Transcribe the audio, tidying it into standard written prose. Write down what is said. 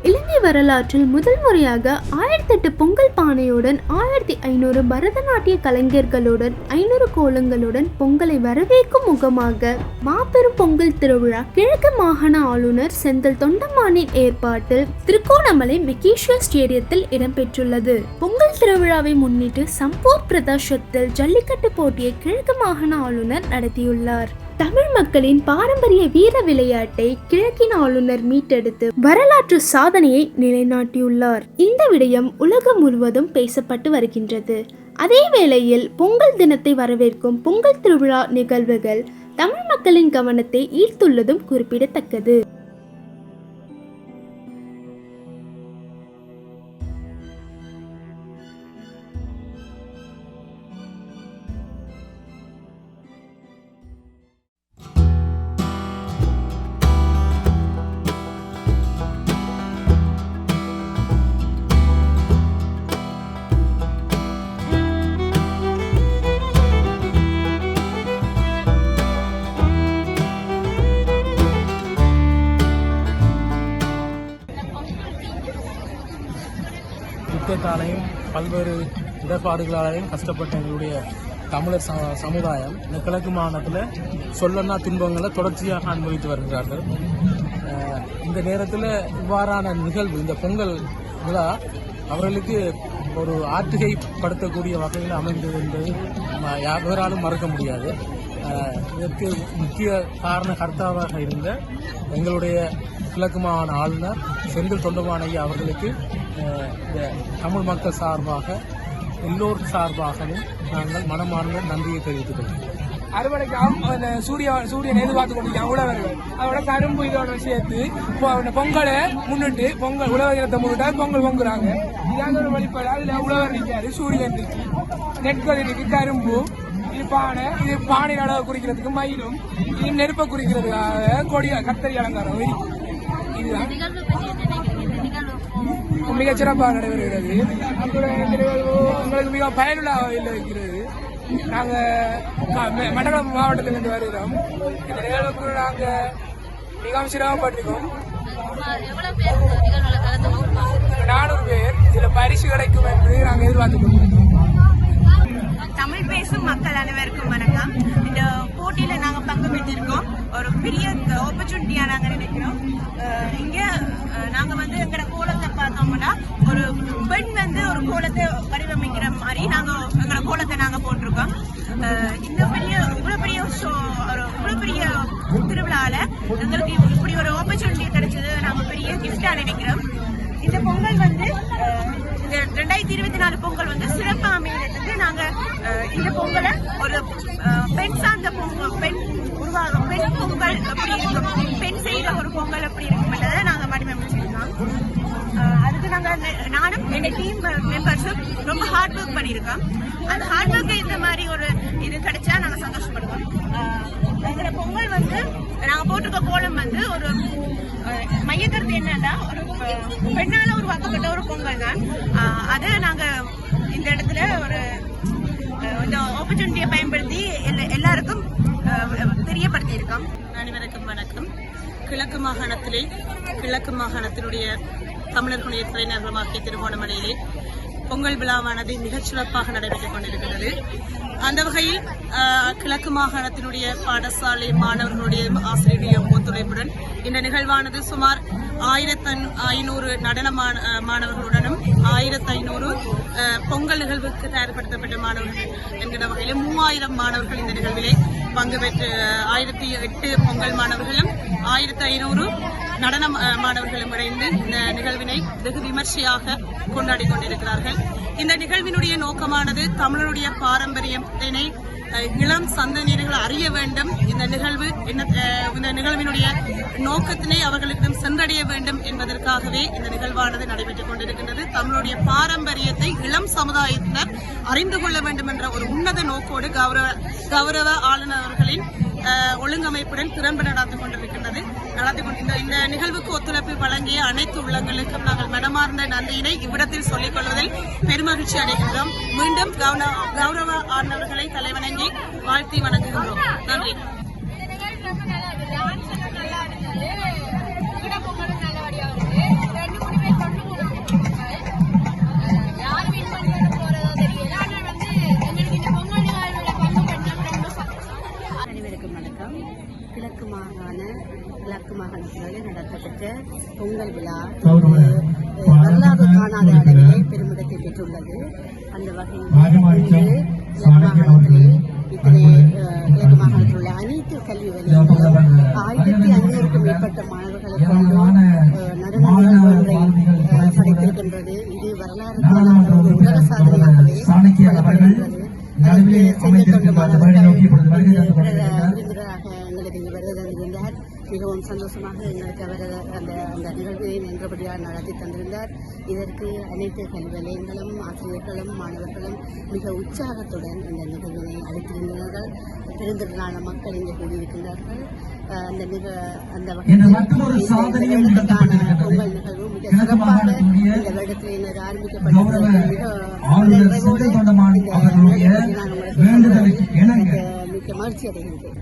இலங்கை வரலாற்றில் முதல் முறையாக 1008 பொங்கல் பானையுடன் 1500 பரதநாட்டிய கலைஞர்களுடன் 500 கோலங்களுடன் பொங்கலை வரவேற்கும் முகமாக மாபெரும் பொங்கல் திருவிழா கிழக்கு மாகாண ஆளுநர் செந்தில் தொண்டமானின் ஏற்பாட்டில் திருகோணமலை மெக்கீஸ்வர் ஸ்டேடியத்தில் இடம்பெற்றுள்ளது. பொங்கல் திருவிழாவை முன்னிட்டு சம்பூர் பிரதேசத்தில் ஜல்லிக்கட்டு போட்டியை கிழக்கு மாகாண ஆளுநர் நடத்தியுள்ளார். தமிழ் மக்களின் பாரம்பரிய வீர விளையாட்டை கிழக்கின் ஆளுநர் மீட்டெடுத்து வரலாற்று சாதனையை நிலைநாட்டியுள்ளார். இந்த விடயம் உலகம் முழுவதும் பேசப்பட்டு வருகின்றது. அதே வேளையில் பொங்கல் தினத்தை வரவேற்கும் பொங்கல் திருவிழா நிகழ்வுகள் தமிழ் மக்களின் கவனத்தை ஈர்த்துள்ளதும் குறிப்பிடத்தக்கது. யுத்தத்தாலையும் பல்வேறு இடர்பாடுகளாலையும் கஷ்டப்பட்ட எங்களுடைய தமிழர் சமுதாயம் இந்த கிழக்கு மாகாணத்தில் சொல்லன்னா துன்பங்களை தொடர்ச்சியாக அனுபவித்து வருகிறார்கள். இந்த நேரத்தில் இவ்வாறான நிகழ்வு, இந்த பொங்கல் விழா அவர்களுக்கு ஒரு ஆற்றுகைப்படுத்தக்கூடிய வகையில் அமைந்தது என்பது யாராலும் மறக்க முடியாது. இதற்கு முக்கிய காரண கர்த்தாவாக இருந்த எங்களுடைய கிழக்கு மாகாண ஆளுநர் செந்தில் தொண்டமான் ஐயா அவர்களுக்கு இந்த தமிழ் மக்கள் சார்பாக எல்லோரும் சார்பாகவும் நாங்கள் மனமார்ந்த நன்றியை தெரிவித்துக் கொள்கிறோம். அறுவடைக்காம் சூரியன் எதிர்பார்த்து கொண்டிருக்காங்க உழவர்கள். அதோட கரும்பு இதோட சேர்த்து பொங்கலை முன்னிட்டு பொங்கல் உழவர் தினத்தை முன்னிட்டு பொங்கல் பொங்குறாங்க. இதாங்க ஒரு வழிபாடு. அதுல உழவர் நிற்காது, சூரியன் இருக்கு, நெற்கள் இருக்கு, கரும்பு, இது பானை, இது பானை அளவு குறிக்கிறதுக்கு மயிலும், இது நெருப்பை குறிக்கிறதுக்காக கொடியா கத்தரி அலங்காரம் இருக்கு. இதுதான் மிக சிறப்பாக நடைபெறுகிறது. உங்களுக்கு மிக பயனுள்ள வகையில் இருக்கிறது. நாங்கள் மட்டக்களப்பு மாவட்டத்திலிருந்து வருகிறோம். இந்த நிகழ்வுக்கு நாங்கள் மிகவும் சிரமப்பட்டிருக்கோம். 400 பேர் இதில் பரிசு கிடைக்கும் என்று நாங்கள் எதிர்பார்த்துக் கொண்டிருக்கோம். தமிழ் பேசும் மக்கள் அனைவருக்கும் வணக்கம். இந்த போட்டியில நாங்க பங்கு பெற்றிருக்கோம். ஒரு பெரிய ஆப்பர்ச்சுனிட்டியா நாங்க நினைக்கிறோம். இங்க நாங்க எங்கட கோலத்தை பார்த்தோம்னா ஒரு பெண் ஒரு கோலத்தை வடிவமைக்கிற மாதிரி நாங்க எங்கட கோலத்தை நாங்க போட்டிருக்கோம். இந்த இவ்வளவு பெரிய திருவிழால எங்களுக்கு இப்படி ஒரு ஆப்பர்ச்சுனிட்டி கிடைச்சது நாங்க பெரிய கிஃப்டா நினைக்கிறோம். இந்த பொங்கல் 2024 பொங்கல் சிறப்பாக அமைகிறதுக்கு நாங்க இந்த பொங்கலை ஒரு பெண் சார்ந்த பொங்கல், பெண் உருவாகும், பெண் பொங்கல் எப்படி இருக்கும், பெண் செய்த ஒரு பொங்கல் எப்படி இருக்கும்ன்றதை நாங்க வடிவமைச்சிருக்கோம். அதுக்கு நானும் எங்க டீம் மெம்பர்ஸும் ரொம்ப ஹார்ட் ஒர்க் பண்ணியிருக்கோம். அந்த ஹார்ட் ஒர்க்கு இந்த மாதிரி ஒரு இது கிடைச்சா நாங்க சந்தோஷப்படுவோம். எங்களோட பொங்கல் நாங்க போட்டிருக்க கோலம் ஒரு மையக்கருத்து என்னன்னா ஒரு பெண்ணால உருவாக்கப்பட்ட ஒரு பொங்கல் தான். அதை நாங்க இந்த இடத்துல இந்த ஆப்பர்ச்சுனிட்டியை பயன்படுத்தி எல்லாருக்கும் தெரியப்படுத்தி இருக்கோம். அனைவருக்கும் வணக்கம். கிழக்கு மாகாணத்தினுடைய தமிழர்களுடைய தலைநகரமாகிய திருகோணமலையிலே பொங்கல் விழாவானது மிகச் சிறப்பாக நடைபெற்றுக் கொண்டிருக்கிறது. அந்த வகையில் கிழக்கு மாகாணத்தினுடைய பாடசாலை மாணவர்களுடைய ஆசிரியருடைய ஒத்துழைப்புடன் இந்த நிகழ்வானது சுமார் 1500 நடன மாணவர்களுடனும் 1500 பொங்கல் நிகழ்வுக்கு தயார்படுத்தப்பட்ட மாணவர்கள் என்கிற வகையில் 3000 மாணவர்கள் இந்த நிகழ்விலே பங்கு பெற்று 1008 பொங்கல் மாணவர்களும் 1500 நடன மாணவர்களும் இணைந்து இந்த நிகழ்வினை வெகு விமர்சையாக கொண்டாடி கொண்டிருக்கிறார்கள். இந்த நிகழ்வினுடைய நோக்கமானது தமிழருடைய பாரம்பரியத்தினை இளம் சந்ததியினர்கள் அறிய வேண்டும். இந்த நிகழ்வினுடைய நோக்கத்தினை அவர்களுக்கு சென்றடைய வேண்டும் என்பதற்காகவே இந்த நிகழ்வானது நடைபெற்றுக் கொண்டிருக்கின்றது. தமிழுடைய பாரம்பரியத்தை இளம் சமுதாயத்தினர் அறிந்து கொள்ள வேண்டும் என்ற ஒரு உன்னத நோக்கோடு கௌரவ ஆளுநர் அவர்களின் ஒழுங்கமைப்புடன் திறன்பட நடந்து கொண்டிருக்கின்றது. இந்த நிகழ்வுக்கு ஒத்துழைப்பு வழங்கிய அனைத்து உள்ளங்களுக்கும் நாங்கள் மனமார்ந்த நன்றியினை இவ்விடத்தில் சொல்லிக் கொள்வதில் பெருமகிழ்ச்சி அடைகின்றோம். மீண்டும் கௌரவ ஆளுநர்களை தலைவணங்கி வாழ்த்தி வணங்குகின்றோம். நன்றி. நல்லா மாகாணத்திலே நடத்தப்பட்ட பொங்கல் விழா வரலாறு காணாத அளவிலே பெருமிதத்தை பெற்றுள்ளது. அந்த வகையில் மாகாணத்திலே இத்தனை கிழக்கு மாகாணத்தில் உள்ள அனைத்து கல்வி வலயங்களும் 1500க்கும் மேற்பட்ட மாணவர்களுக்கான நடன நிகழ்வுகளை படைத்திருக்கின்றது. இது வரலாறு காணாத ஒரு உலக சாதனையாகவே சொல்லப்படுகின்றது. எங்களுக்கு இங்கு வருகை தந்திருந்தார். மிகவும் சந்தோஷமாக எங்களுக்கு அவர் அந்த நிகழ்வை நன்றபடியாக நடத்தி தந்திருந்தார். இதற்கு அனைத்து கல்வி நிலையங்களும் ஆசிரியர்களும் மாணவர்களும் மிக உற்சாகத்துடன் இந்த நிகழ்வினை அளித்திருந்தார்கள். பெருந்திரளான மக்கள் இங்கே கூடியிருக்கின்றார்கள். அந்த வகையில் பொங்கல் நிகழ்வு மிக சிறப்பாக இந்த வருடத்தில் ஆரம்பிக்கப்பட்டிருக்கிறது. மிக மகிழ்ச்சி அடைகின்றேன்.